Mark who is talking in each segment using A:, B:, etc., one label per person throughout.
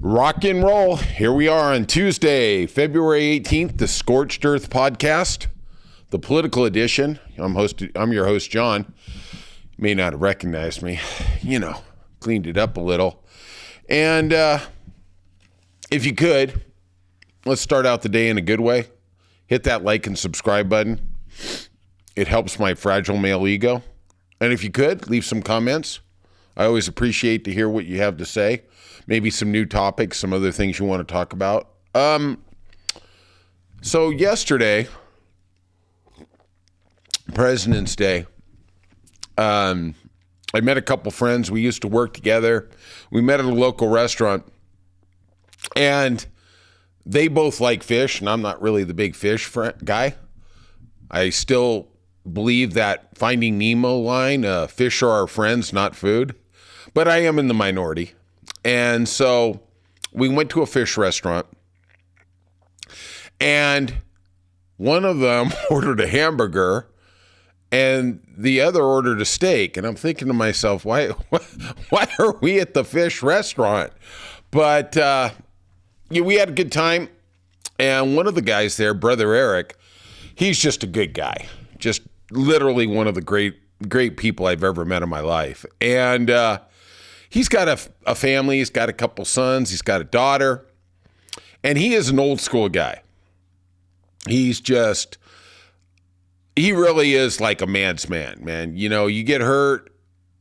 A: Rock and roll. Here we are on Tuesday, February 18th, the Scorched Earth podcast, the political edition. I'm your host, John. You may not have recognized me. Cleaned it up a little. And if you could, let's start out the day in a good way. Hit that like and subscribe button. It helps my fragile male ego. And if you could, leave some comments. I always appreciate to hear what you have to say. Maybe some new topics, some other things you want to talk about. So yesterday, President's Day, I met a couple friends. We used to work together. We met at a local restaurant, and they both like fish, and I'm not really the big fish guy. I still believe that Finding Nemo line, fish are our friends, not food, but I am in the minority. And so we went to a fish restaurant, and one of them ordered a hamburger and the other ordered a steak. And I'm thinking to myself, why are we at the fish restaurant? But we had a good time. And one of the guys there, Brother Eric, he's just a good guy. Just literally one of the great people I've ever met in my life. And he's got a family. He's got a couple sons. He's got a daughter. And he is an old school guy. He really is like a man's man. You get hurt,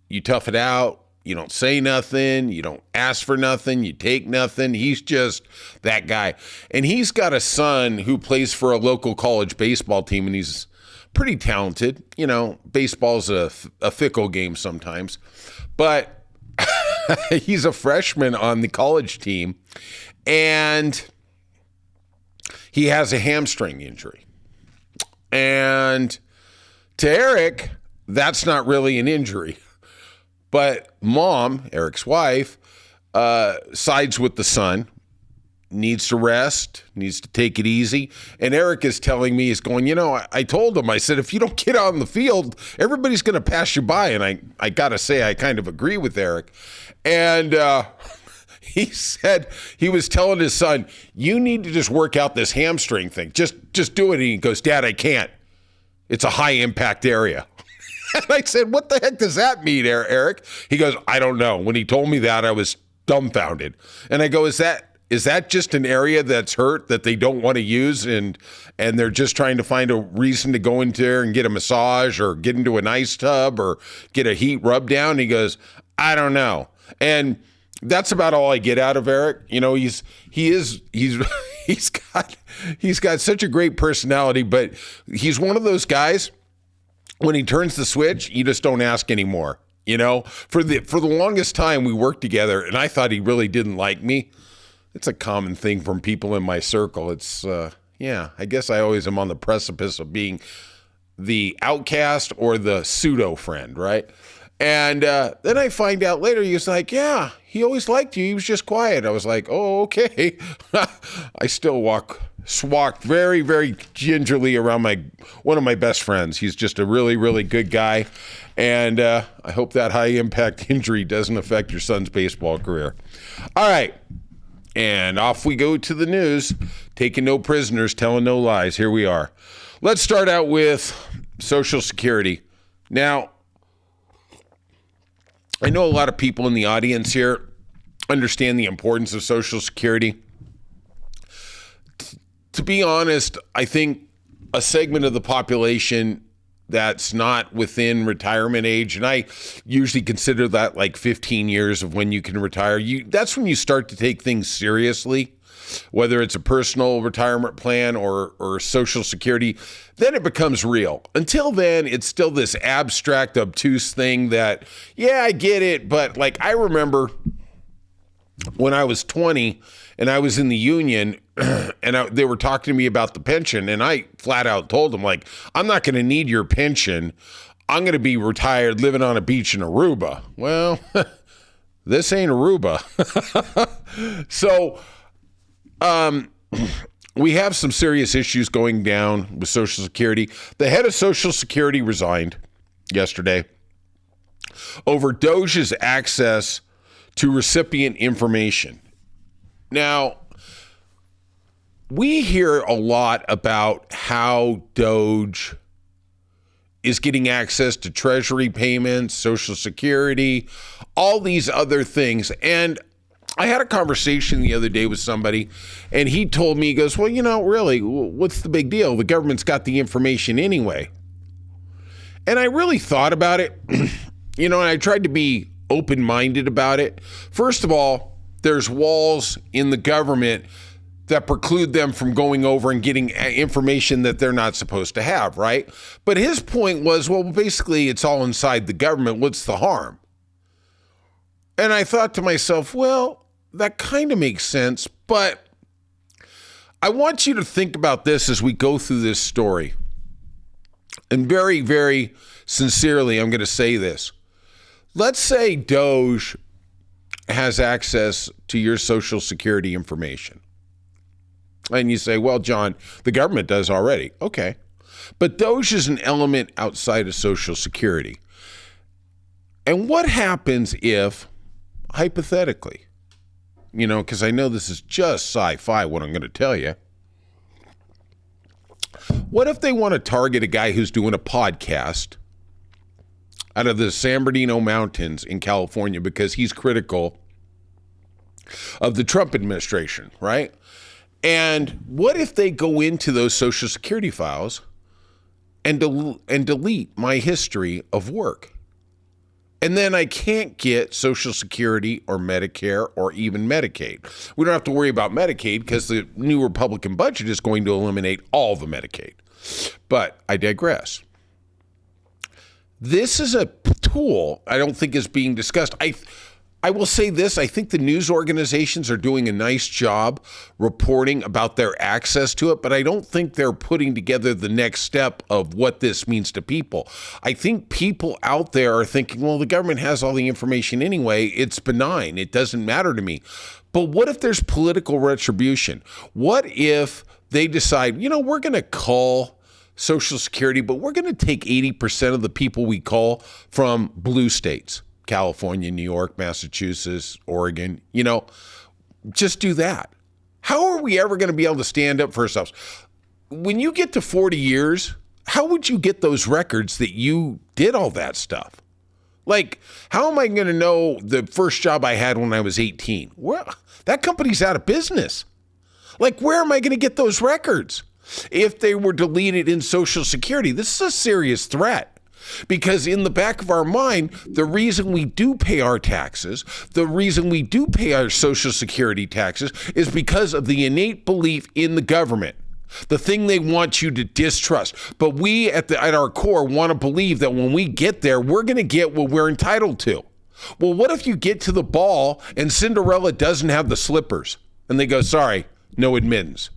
A: you tough it out. You don't say nothing. You don't ask for nothing. You take nothing. He's just that guy. And he's got a son who plays for a local college baseball team, and he's pretty talented. Baseball's a fickle game sometimes. But he's a freshman on the college team, and he has a hamstring injury. And to Eric, that's not really an injury. But Mom, Eric's wife, sides with the son, needs to rest, needs to take it easy. And Eric is telling me, he's going, I told him, I said, if you don't get on the field, everybody's going to pass you by. And I got to say, I kind of agree with Eric. And he said, he was telling his son, you need to just work out this hamstring thing. Just do it. And he goes, Dad, I can't. It's a high impact area. And I said, what the heck does that mean, Eric? He goes, I don't know. When he told me that, I was dumbfounded. And I go, is that just an area that's hurt that they don't want to use, and they're just trying to find a reason to go into there and get a massage or get into an ice tub or get a heat rub down? And he goes, I don't know. And that's about all I get out of Eric. He's got such a great personality, but he's one of those guys, when he turns the switch, you just don't ask anymore. For the longest time we worked together, and I thought he really didn't like me. It's a common thing from people in my circle. It's, I guess I always am on the precipice of being the outcast or the pseudo friend, right? And then I find out later, he was like, yeah, he always liked you. He was just quiet. I was like, oh, okay. I still walk very, very gingerly around one of my best friends. He's just a really, really good guy. And I hope that high impact injury doesn't affect your son's baseball career. All right. And off we go to the news, taking no prisoners, telling no lies. Here we are. Let's start out with Social Security. Now, I know a lot of people in the audience here understand the importance of Social Security. To be honest, I think a segment of the population that's not within retirement age, and I usually consider that like 15 years of when you can retire. That's when you start to take things seriously, whether it's a personal retirement plan or Social Security. Then it becomes real. Until then, it's still this abstract, obtuse thing that, yeah, I get it, but like I remember when I was 20 and I was in the union and they were talking to me about the pension, and I flat out told them, like, I'm not going to need your pension. I'm going to be retired living on a beach in Aruba. Well, this ain't Aruba. So we have some serious issues going down with Social Security. The head of Social Security resigned yesterday – over DOJ's access to recipient information. Now, we hear a lot about how Doge is getting access to Treasury payments, Social Security, all these other things. And I had a conversation the other day with somebody, and he told me, he goes, well, really, what's the big deal? The government's got the information anyway. And I really thought about it, and I tried to be open-minded about it. First of all, there's walls in the government that preclude them from going over and getting information that they're not supposed to have, right? But his point was, well, basically, it's all inside the government. What's the harm? And I thought to myself, well, that kind of makes sense, but I want you to think about this as we go through this story. And very, very sincerely, I'm going to say this. Let's say Doge has access to your Social Security information. And you say, well, John, the government does already. Okay. But Doge is an element outside of Social Security. And what happens if, hypothetically, because I know this is just sci-fi, what I'm going to tell you. What if they want to target a guy who's doing a podcast out of the San Bernardino Mountains in California because he's critical of the Trump administration, right? And what if they go into those Social Security files and delete my history of work? And then I can't get Social Security or Medicare or even Medicaid. We don't have to worry about Medicaid because the new Republican budget is going to eliminate all the Medicaid. But I digress. This is a tool I don't think is being discussed. I will say this, I think the news organizations are doing a nice job reporting about their access to it, but I don't think they're putting together the next step of what this means to people. I think people out there are thinking, well, the government has all the information anyway. It's benign. It doesn't matter to me. But what if there's political retribution? What if they decide, we're going to call Social Security, but we're going to take 80% of the people we call from blue states? California, New York, Massachusetts, Oregon, just do that. How are we ever going to be able to stand up for ourselves? When you get to 40 years, how would you get those records that you did all that stuff? Like, how am I going to know the first job I had when I was 18? Well, that company's out of business. Like, where am I going to get those records? If they were deleted in Social Security, this is a serious threat. Because in the back of our mind, the reason we do pay our taxes, the reason we do pay our Social Security taxes is because of the innate belief in the government, the thing they want you to distrust. But we at our core want to believe that when we get there, we're going to get what we're entitled to. Well, what if you get to the ball and Cinderella doesn't have the slippers and they go, sorry, no admittance?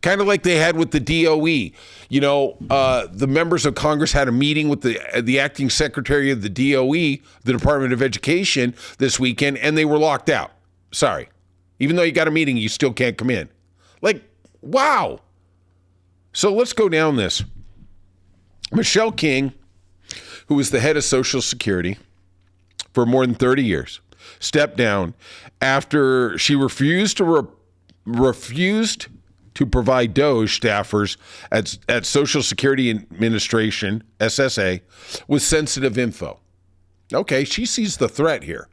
A: Kind of like they had with the DOE. The members of Congress had a meeting with the acting secretary of the DOE, the Department of Education, this weekend, and they were locked out. Sorry. Even though you got a meeting, you still can't come in. Like, wow. So let's go down this. Michelle King, who was the head of Social Security for more than 30 years, stepped down after she refused to provide Doge staffers at Social Security Administration, SSA, with sensitive info. Okay, she sees the threat here.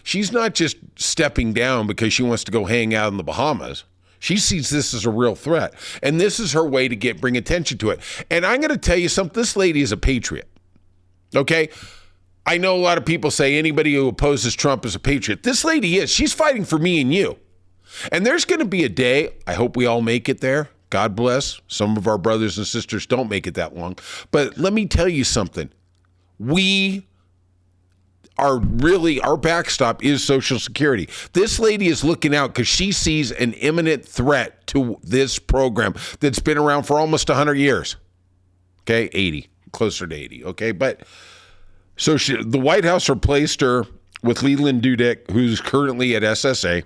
A: She's not just stepping down because she wants to go hang out in the Bahamas. She sees this as a real threat. And this is her way to bring attention to it. And I'm going to tell you something. This lady is a patriot. Okay? I know a lot of people say anybody who opposes Trump is a patriot. This lady is. She's fighting for me and you. And there's going to be a day, I hope we all make it there. God bless. Some of our brothers and sisters don't make it that long. But let me tell you something. Our backstop is Social Security. This lady is looking out because she sees an imminent threat to this program that's been around for almost 100 years. Okay, 80, closer to 80. Okay, but so the White House replaced her with Leland Dudek, who's currently at SSA.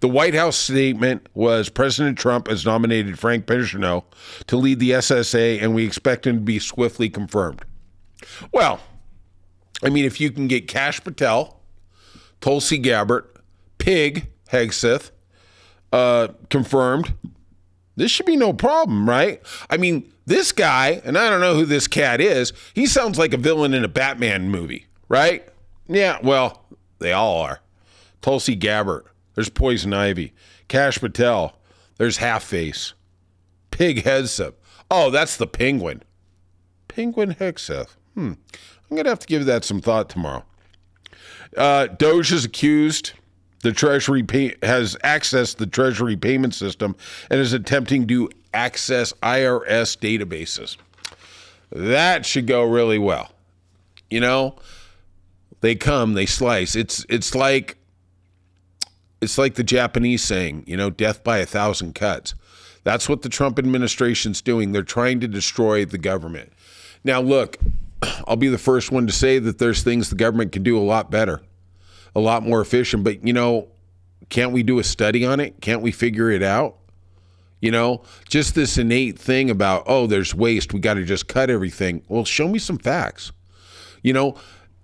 A: The White House statement was President Trump has nominated Frank Pensiono to lead the SSA, and we expect him to be swiftly confirmed. Well, I mean, if you can get Kash Patel, Tulsi Gabbard, Pig, Hegseth, confirmed. This should be no problem, right? I mean, this guy, and I don't know who this cat is, he sounds like a villain in a Batman movie, right? Yeah, well, they all are. Tulsi Gabbard, there's Poison Ivy. Kash Patel, there's Half-Face. Pig Hegseth. Oh, that's the Penguin. Penguin Hegseth. I'm going to have to give that some thought tomorrow. Doge is accused. The Treasury has accessed the Treasury payment system and is attempting to access IRS databases. That should go really well. You know, they come, they slice. It's like the Japanese saying, you know, death by 1,000 cuts. That's what the Trump administration's doing. They're trying to destroy the government. Now, look, I'll be the first one to say that there's things the government can do a lot better, a lot more efficient. But, you know, can't we do a study on it? Can't we figure it out? You know, just this innate thing about, oh, there's waste, we got to just cut everything. Well, show me some facts. You know,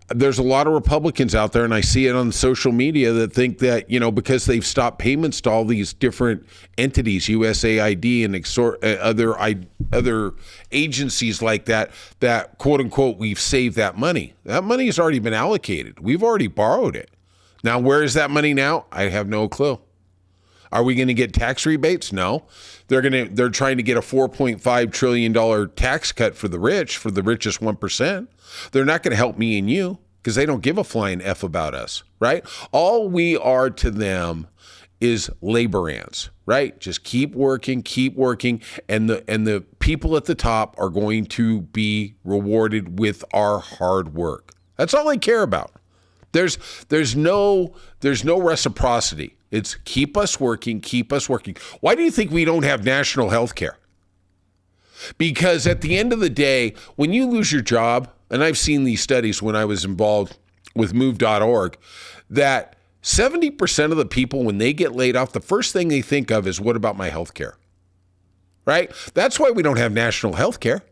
A: there's a lot of Republicans out there, and I see it on social media, that think that, you know, because they've stopped payments to all these different entities, USAID and other agencies like that, that quote unquote, we've saved that money. That money has already been allocated. We've already borrowed it. Now, where is that money now? I have no clue. Are we going to get tax rebates? No. They're trying to get a $4.5 trillion tax cut for the rich, for the richest 1%. They're not going to help me and you because they don't give a flying F about us, right? All we are to them is labor ants, right? Just keep working, and the people at the top are going to be rewarded with our hard work. That's all they care about. There's no reciprocity. It's keep us working. Why do you think we don't have national health care? Because at the end of the day, when you lose your job, and I've seen these studies when I was involved with move.org, that 70% of the people, when they get laid off, the first thing they think of is, what about my health care? Right? That's why we don't have national health care,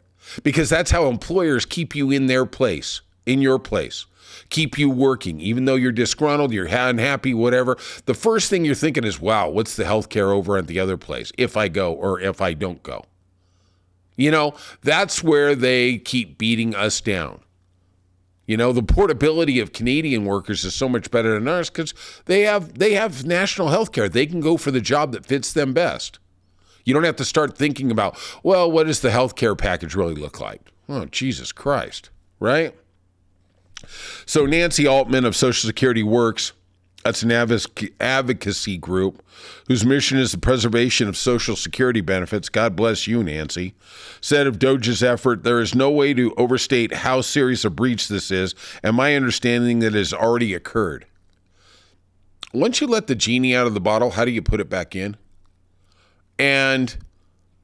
A: because that's how employers keep you in their place, in your place. Keep you working, even though you're disgruntled, you're unhappy, whatever. The first thing you're thinking is, wow, what's the health care over at the other place if I go or if I don't go? You know, that's where they keep beating us down. You know, the portability of Canadian workers is so much better than ours because they have national health care. They can go for the job that fits them best. You don't have to start thinking about, well, what does the health care package really look like? Oh, Jesus Christ, right? So Nancy Altman of Social Security Works, that's an advocacy group whose mission is the preservation of Social Security benefits. God bless you, Nancy. Said of Doge's effort, there is no way to overstate how serious a breach this is, and my understanding that it has already occurred. Once you let the genie out of the bottle, how do you put it back in? And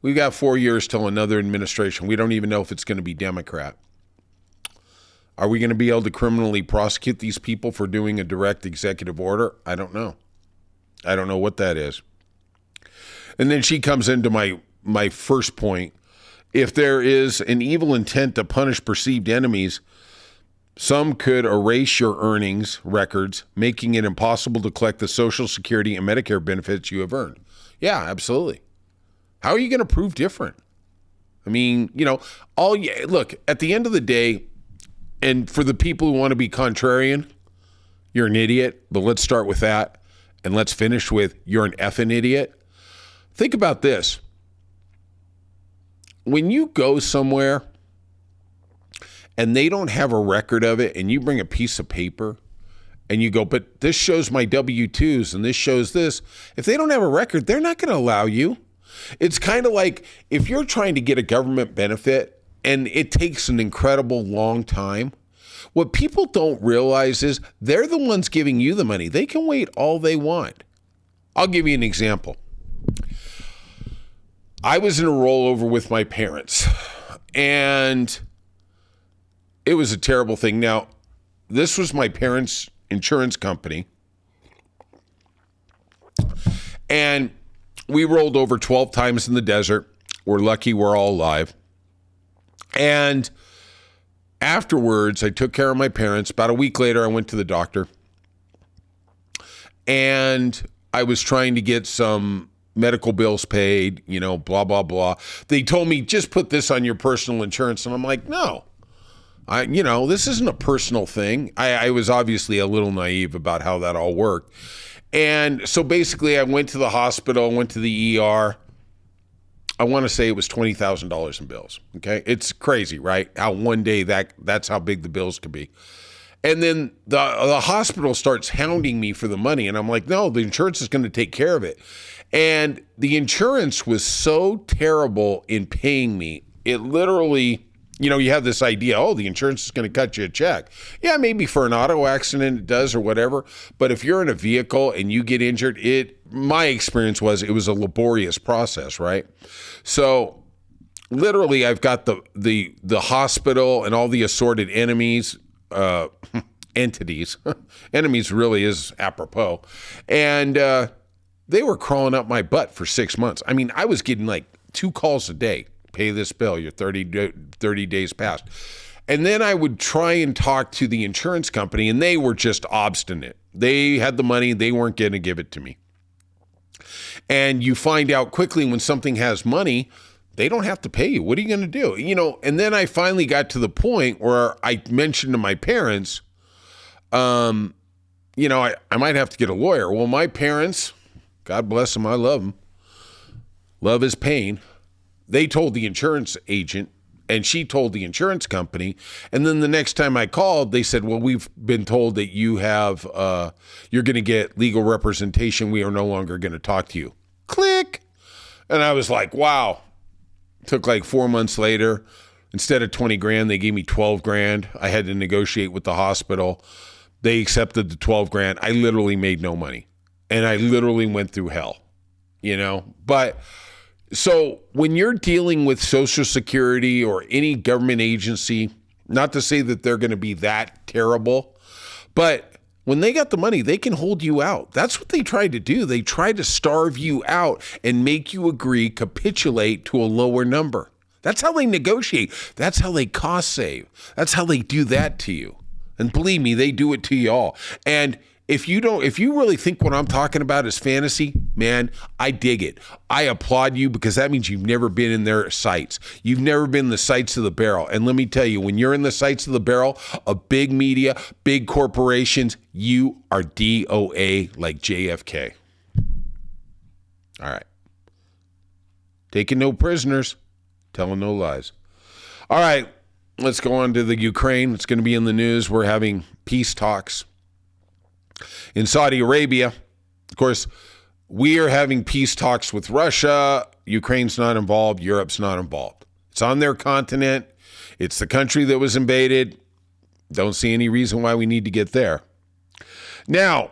A: we've got 4 years till another administration. We don't even know if it's going to be Democrat. Are we going to be able to criminally prosecute these people for doing a direct executive order? I don't know. I don't know what that is. And then she comes into my first point. If there is an evil intent to punish perceived enemies, some could erase your earnings records, making it impossible to collect the Social Security and Medicare benefits you have earned. Yeah, absolutely. How are you going to prove different? I mean, you know, look, at the end of the day, and for the people who want to be contrarian, you're an idiot, but let's start with that. And let's finish with, you're an effing idiot. Think about this. When you go somewhere and they don't have a record of it and you bring a piece of paper and you go, but this shows my W-2s and this shows this. If they don't have a record, they're not going to allow you. It's kind of like if you're trying to get a government benefit and it takes an incredible long time. What people don't realize is they're the ones giving you the money. They can wait all they want. I'll give you an example. I was in a rollover with my parents, and it was a terrible thing. Now, this was my parents' insurance company, and we rolled over 12 times in the desert. We're lucky we're all alive. And afterwards, I took care of my parents. About a week later, I went to the doctor. And I was trying to get some medical bills paid, blah, blah, blah. They told me, just put this on your personal insurance. And I'm like, no, this isn't a personal thing. I was obviously a little naive about how that all worked. And so basically I went to the hospital, went to the ER. I want to say it was $20,000 in bills. Okay. It's crazy, right? How one day that's how big the bills could be. And then the hospital starts hounding me for the money. And I'm like, no, the insurance is going to take care of it. And the insurance was so terrible in paying me. It literally, you have this idea, the insurance is going to cut you a check. Yeah, maybe for an auto accident it does or whatever. But if you're in a vehicle and you get injured, my experience was it was a laborious process, right? So literally I've got the hospital and all the assorted entities. Enemies really is apropos. And they were crawling up my butt for 6 months. I mean, I was getting like 2 calls a day. Pay this bill, you're 30 days past. And then I would try and talk to the insurance company, and they were just obstinate. They had the money, they weren't going to give it to me. And you find out quickly when something has money, they don't have to pay you. What are you going to do? And then I finally got to the point where I mentioned to my parents, I might have to get a lawyer. Well, my parents, God bless them, I love them. Love is pain. They told the insurance agent, and she told the insurance company. And then the next time I called, they said, well, we've been told that you're going to get legal representation. We are no longer going to talk to you. Click. And I was like, wow. Took like 4 months later, instead of 20 grand, they gave me 12 grand. I had to negotiate with the hospital. They accepted the 12 grand. I literally made no money, and I literally went through hell, but so when you're dealing with Social Security or any government agency, not to say that they're going to be that terrible, but when they got the money, they can hold you out. That's what they tried to do. They tried to starve you out and make you capitulate to a lower number. That's how they negotiate. That's how they cost save. That's how they do that to you. And believe me, they do it to you all. And if you really think what I'm talking about is fantasy, man, I dig it. I applaud you, because that means you've never been in their sights. You've never been in the sights of the barrel. And let me tell you, when you're in the sights of the barrel of big media, big corporations, you are DOA like JFK. All right. Taking no prisoners, telling no lies. All right, let's go on to the Ukraine. It's going to be in the news. We're having peace talks in Saudi Arabia. Of course, we are having peace talks with Russia. Ukraine's not involved. Europe's not involved. It's on their continent. It's the country that was invaded. Don't see any reason why we need to get there. Now,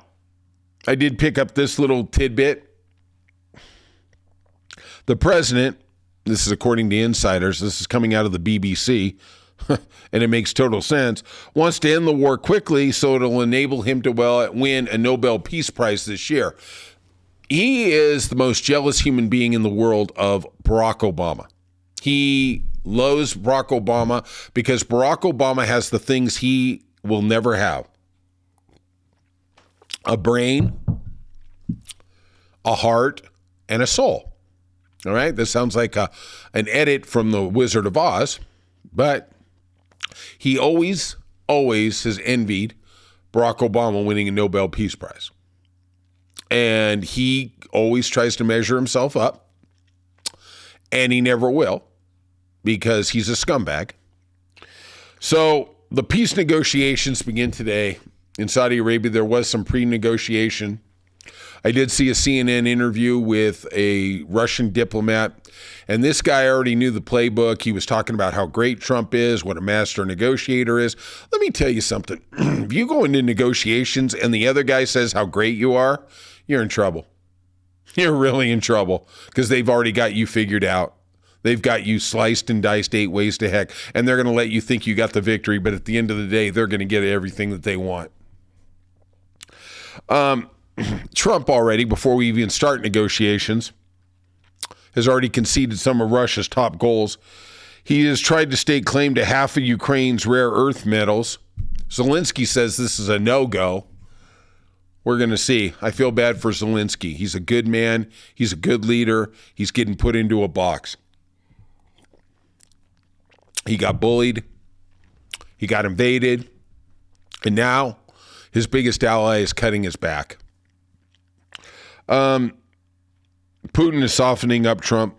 A: I did pick up this little tidbit. The president, this is according to insiders, this is coming out of the BBC, and it makes total sense, wants to end the war quickly so it'll enable him to win a Nobel Peace Prize this year. He is the most jealous human being in the world of Barack Obama. He loathes Barack Obama because Barack Obama has the things he will never have: a brain, a heart, and a soul. All right, this sounds like an edit from The Wizard of Oz, but he always has envied Barack Obama winning a Nobel Peace Prize. And he always tries to measure himself up, and he never will, because he's a scumbag. So the peace negotiations begin today in Saudi Arabia. There was some pre-negotiation. I did see a CNN interview with a Russian diplomat, and this guy already knew the playbook. He was talking about how great Trump is, what a master negotiator is. Let me tell you something. If you go into negotiations and the other guy says how great you are, you're in trouble. You're really in trouble, because they've already got you figured out. They've got you sliced and diced 8 ways to heck, and they're going to let you think you got the victory, but at the end of the day, they're going to get everything that they want. Trump already, before we even start negotiations, has already conceded some of Russia's top goals. He has tried to stake claim to half of Ukraine's rare earth metals. Zelensky says this is a no-go. We're going to see. I feel bad for Zelensky. He's a good man. He's a good leader. He's getting put into a box. He got bullied. He got invaded. And now his biggest ally is cutting his back. Putin is softening up Trump.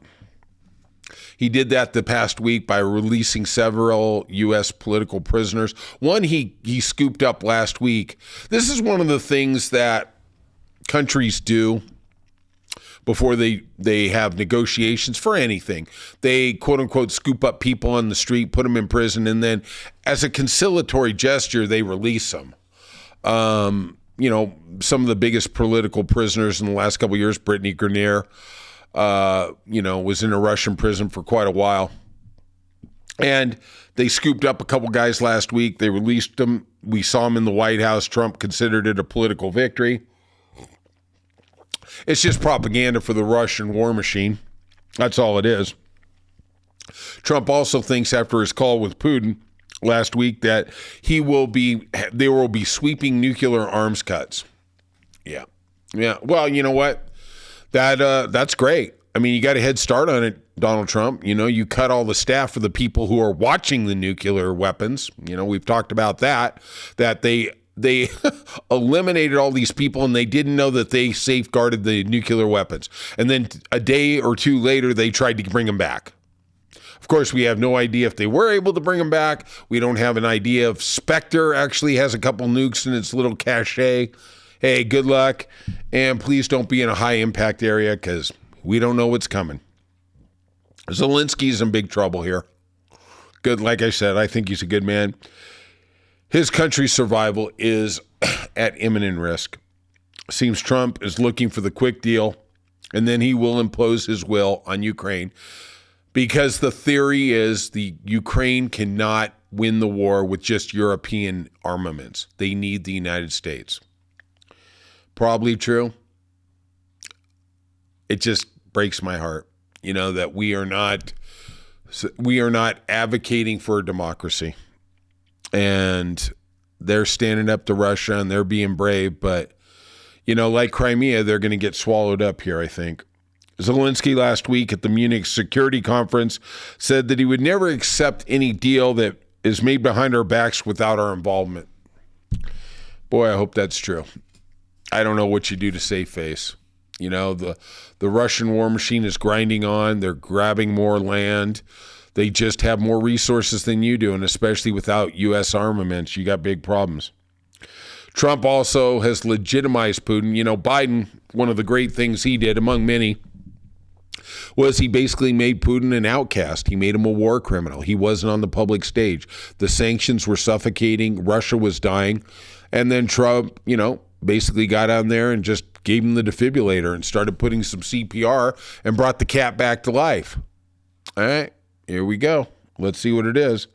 A: He did that the past week by releasing several U.S. political prisoners. One he scooped up last week. This is one of the things that countries do before they have negotiations for anything. They, quote unquote, scoop up people on the street, put them in prison, and then as a conciliatory gesture, they release them. Some of the biggest political prisoners in the last couple of years, Brittany Grenier, was in a Russian prison for quite a while. And they scooped up a couple guys last week. They released them. We saw them in the White House. Trump considered it a political victory. It's just propaganda for the Russian war machine. That's all it is. Trump also thinks after his call with Putin last week that there will be sweeping nuclear arms cuts. Yeah. Well, you know what? That's great. I mean, you got a head start on it, Donald Trump. You cut all the staff for the people who are watching the nuclear weapons. We've talked about that they eliminated all these people and they didn't know that they safeguarded the nuclear weapons. And then a day or two later, they tried to bring them back. Of course, we have no idea if they were able to bring them back. We don't have an idea if Spectre actually has a couple nukes in its little cache. Hey, good luck. And please don't be in a high impact area because we don't know what's coming. Zelensky's in big trouble here. Good. Like I said, I think he's a good man. His country's survival is at imminent risk. Seems Trump is looking for the quick deal, and then he will impose his will on Ukraine because the theory is the Ukraine cannot win the war with just European armaments. They need the United States. Probably true. It just breaks my heart, that we are not advocating for a democracy. And they're standing up to Russia and they're being brave. But, like Crimea, they're going to get swallowed up here, I think. Zelensky last week at the Munich Security Conference said that he would never accept any deal that is made behind our backs without our involvement. Boy, I hope that's true. I don't know what you do to save face. The Russian war machine is grinding on. They're grabbing more land. They just have more resources than you do, and especially without U.S. armaments, you got big problems. Trump also has legitimized Putin. Biden, one of the great things he did, among many, was he basically made Putin an outcast. He made him a war criminal. He wasn't on the public stage. The sanctions were suffocating. Russia was dying. And then Trump, basically got on there and just gave him the defibrillator and started putting some CPR and brought the cat back to life. All right. Here we go. Let's see what it is.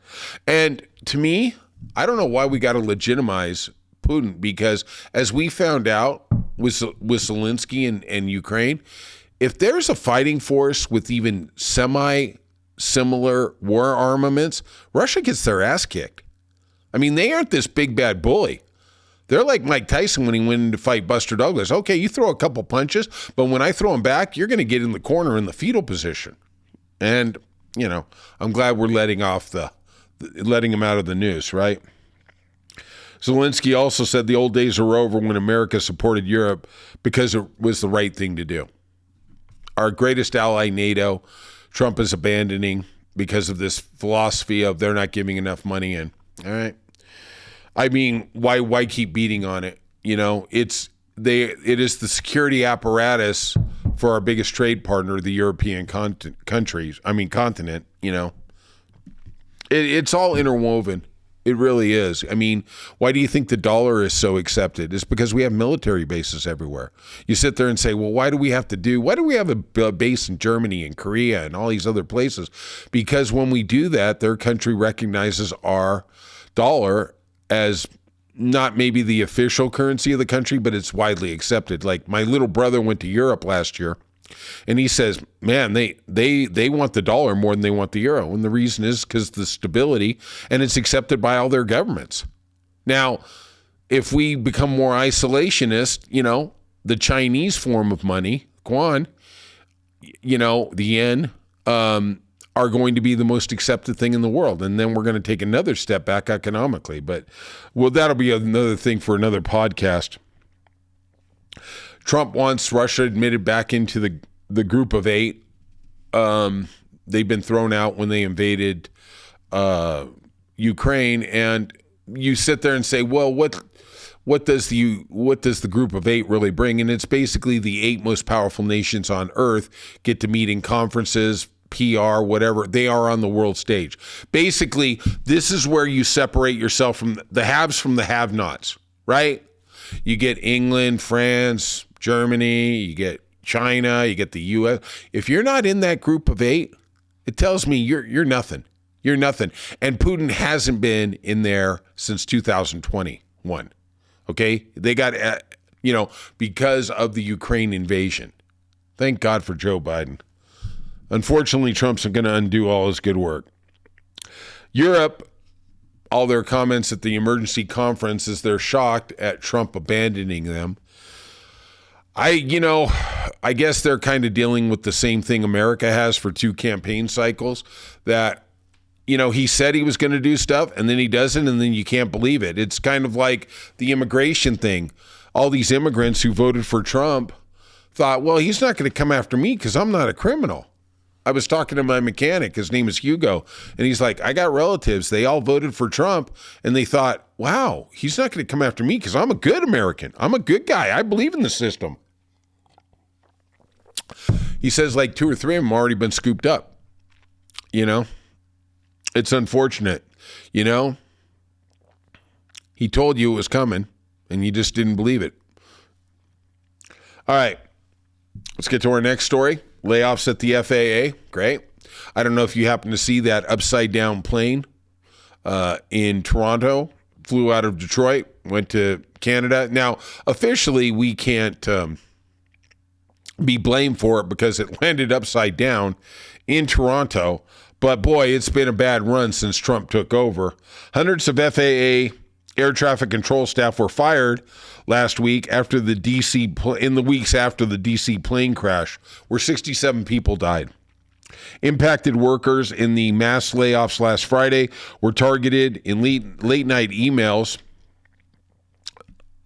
A: And to me, I don't know why we got to legitimize Putin, because as we found out with Zelensky and Ukraine, if there's a fighting force with even semi-similar war armaments, Russia gets their ass kicked. I mean, they aren't this big bad bully. They're like Mike Tyson when he went in to fight Buster Douglas. Okay, you throw a couple punches, but when I throw him back, you're going to get in the corner in the fetal position. And I'm glad we're letting him out of the news, right? Zelensky also said the old days are over when America supported Europe because it was the right thing to do. Our greatest ally, NATO, Trump is abandoning because of this philosophy of they're not giving enough money in. All right. I mean, why keep beating on it? It is the security apparatus for our biggest trade partner, the European continent. It's all interwoven. It really is. I mean, why do you think the dollar is so accepted? It's because we have military bases everywhere. You sit there and say, well, why do we have a base in Germany and Korea and all these other places? Because when we do that, their country recognizes our dollar as not maybe the official currency of the country, but it's widely accepted. Like my little brother went to Europe last year, and he says, man, they want the dollar more than they want the euro. And the reason is because the stability, and it's accepted by all their governments. Now, if we become more isolationist, the Chinese form of money, yuan, the yen, are going to be the most accepted thing in the world. And then we're going to take another step back economically. But, that'll be another thing for another podcast. Trump wants Russia admitted back into the group of 8. They've been thrown out when they invaded Ukraine. And you sit there and say, well, what does the group of 8 really bring? And it's basically the 8 most powerful nations on earth get to meet in conferences, PR, whatever. They are on the world stage. Basically, this is where you separate yourself from the haves from the have-nots, right? You get England, France, Germany, you get China, you get the U.S. If you're not in that group of 8, it tells me you're nothing. You're nothing. And Putin hasn't been in there since 2021. Okay? They got, because of the Ukraine invasion. Thank God for Joe Biden. Unfortunately, Trump's going to undo all his good work. Europe, all their comments at the emergency conference is they're shocked at Trump abandoning them. I guess they're kind of dealing with the same thing America has for 2 campaign cycles, that, he said he was going to do stuff and then he doesn't, and then you can't believe it. It's kind of like the immigration thing. All these immigrants who voted for Trump thought, well, he's not going to come after me because I'm not a criminal. I was talking to my mechanic, his name is Hugo, and he's like, I got relatives, they all voted for Trump, and they thought, wow, he's not going to come after me because I'm a good American. I'm a good guy. I believe in the system. He says like 2 or 3 of them already been scooped up. It's unfortunate. He told you it was coming, and you just didn't believe it. All right, let's get to our next story. Layoffs at the FAA. Great. I don't know if you happen to see that upside down plane in Toronto, flew out of Detroit, went to Canada. Now, officially, we can't be blamed for it because it landed upside down in Toronto. But boy, it's been a bad run since Trump took over. Hundreds of FAA air traffic control staff were fired last week after in the weeks after the DC plane crash, where 67 people died. Impacted workers in the mass layoffs last Friday were targeted in late night emails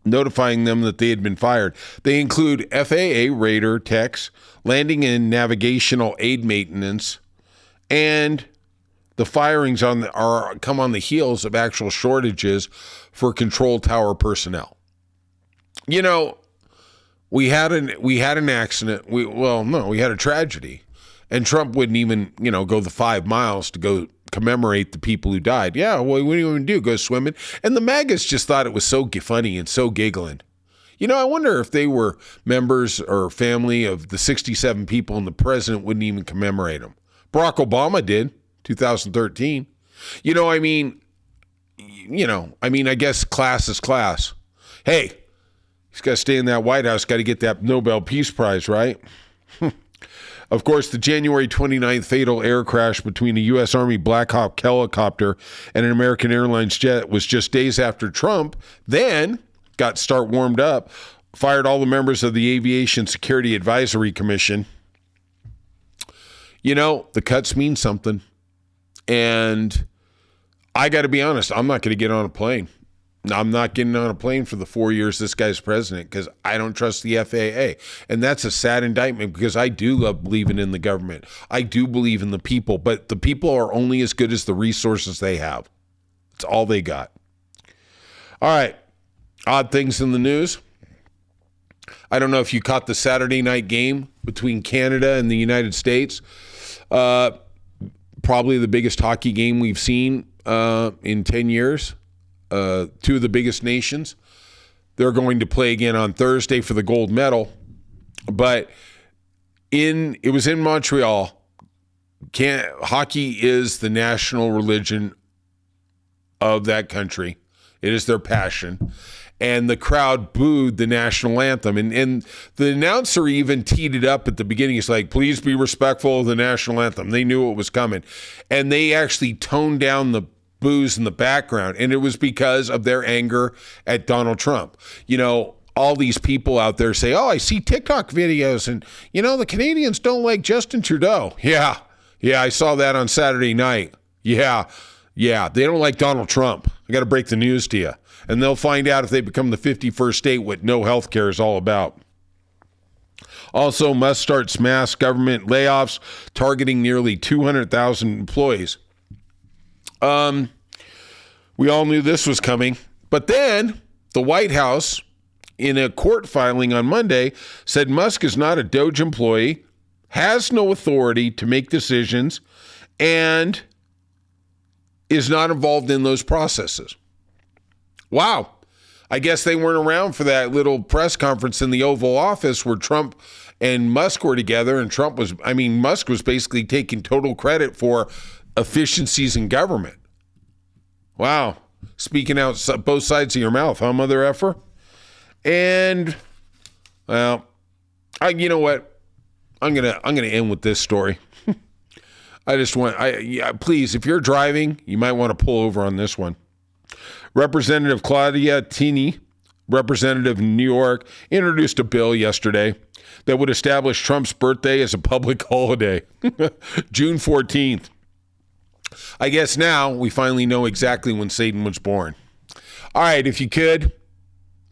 A: notifying them that they had been fired. They include FAA radar techs, landing and navigational aid maintenance, and the firings come on the heels of actual shortages for control tower personnel. We had an accident. We had a tragedy, and Trump wouldn't even, go the 5 miles to go commemorate the people who died. Yeah, well, what do you even do? Go swimming? And the MAGAs just thought it was so funny and so giggling. I wonder if they were members or family of the 67 people and the president wouldn't even commemorate them. Barack Obama did, 2013. I guess class is class. Hey, he's got to stay in that White House, got to get that Nobel Peace Prize, right? Of course, the January 29th fatal air crash between a U.S. Army Black Hawk helicopter and an American Airlines jet was just days after Trump then warmed up, fired all the members of the Aviation Security Advisory Commission. The cuts mean something. And I got to be honest, I'm not going to get on a plane. I'm not getting on a plane for the 4 years this guy's president because I don't trust the FAA. And that's a sad indictment because I do love believing in the government. I do believe in the people, but the people are only as good as the resources they have. It's all they got. All right. Odd things in the news. I don't know if you caught the Saturday night game between Canada and the United States. Probably the biggest hockey game we've seen in 10 years. 2 of the biggest nations. They're going to play again on Thursday for the gold medal. But it was in Montreal. Hockey is the national religion of that country. It is their passion. And the crowd booed the national anthem. And the announcer even teed it up at the beginning. He's like, please be respectful of the national anthem. They knew it was coming. And they actually toned down boos in the background. And it was because of their anger at Donald Trump. You know, all these people out there say, oh, I see TikTok videos and, you know, the Canadians don't like Justin Trudeau. Yeah, I saw that on Saturday night. Yeah, they don't like Donald Trump. I got to break the news to you. And they'll find out if they become the 51st state what no health care is all about. Also, Musk starts mass government layoffs targeting nearly 200,000 employees. We all knew this was coming. But then the White House, in a court filing on Monday, said Musk is not a Doge employee, has no authority to make decisions, and is not involved in those processes. Wow. I guess they weren't around for that little press conference in the Oval Office where Trump and Musk were together, and Musk was basically taking total credit for efficiencies in government. Wow. Speaking out both sides of your mouth, huh, mother effer? And, well, you know what? I'm gonna end with this story. I just want, please, if you're driving, you might want to pull over on this one. Representative Claudia Tini, representative in New York, introduced a bill yesterday that would establish Trump's birthday as a public holiday, June 14th. I guess now we finally know exactly when Satan was born. All right, if you could,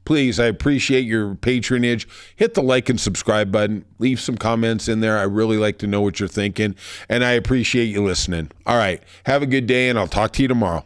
A: please, I appreciate your patronage. Hit the like and subscribe button. Leave some comments in there. I really like to know what you're thinking, and I appreciate you listening. All right, have a good day, and I'll talk to you tomorrow.